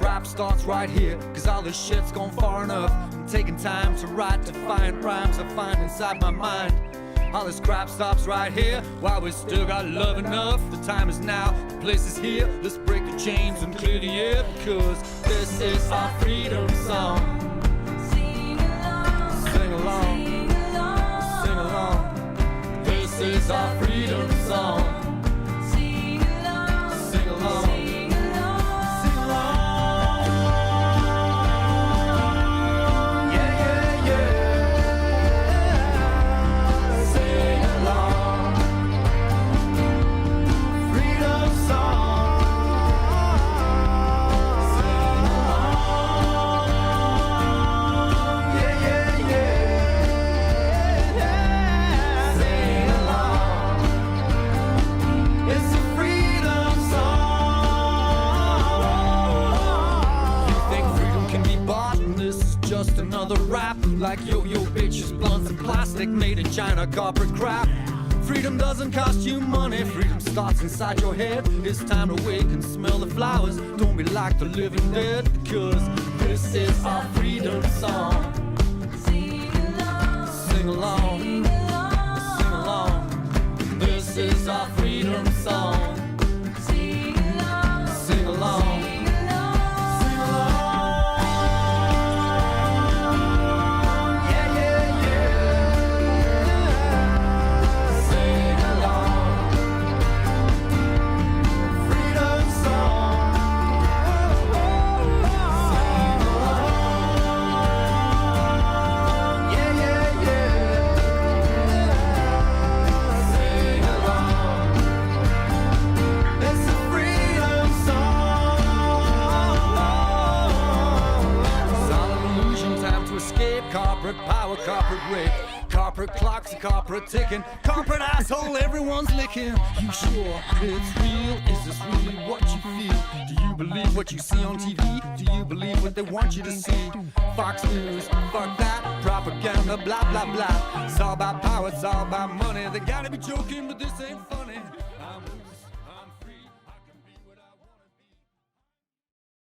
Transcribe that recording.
rap starts right here, cause all this shit's gone far enough. I'm taking time to write defiant rhymes I find inside my mind. All this crap stops right here, while we still got love enough. The time is now, the place is here. Let's break the chains and clear the air, because this is our freedom song. Sing along, sing along, sing along. This is our freedom song. Sing along, sing along, sing along, sing along. Yeah, yeah, yeah. Sing along. Freedom song. Sing along. Yeah, yeah, yeah. Sing along. It's a freedom song. You think freedom can be bought, and this is just another rap, like yo-yo bitches, blunts and plastic made in China, corporate crap. Freedom doesn't cost you money, freedom starts inside your head. It's time to wake and smell the flowers. Don't be like the living dead, because this is our freedom song. Sing along, sing along, sing along. This is our freedom song. Sing along, sing along, sing along. Yeah, yeah, yeah. Sing along. Freedom song. Sing along. Yeah, yeah, yeah. Sing along. It's a freedom song. It's all an illusion, time to escape corporate power, corporate rape, corporate clocks, corporate ticking, corporate asshole everyone's licking. You sure it's real? Is this really what you feel? Do you believe what you see on TV? Do you believe what they want you to see? Fox News, fuck that, propaganda, blah blah blah. It's all about power, it's all about money. They gotta be joking, but this ain't funny.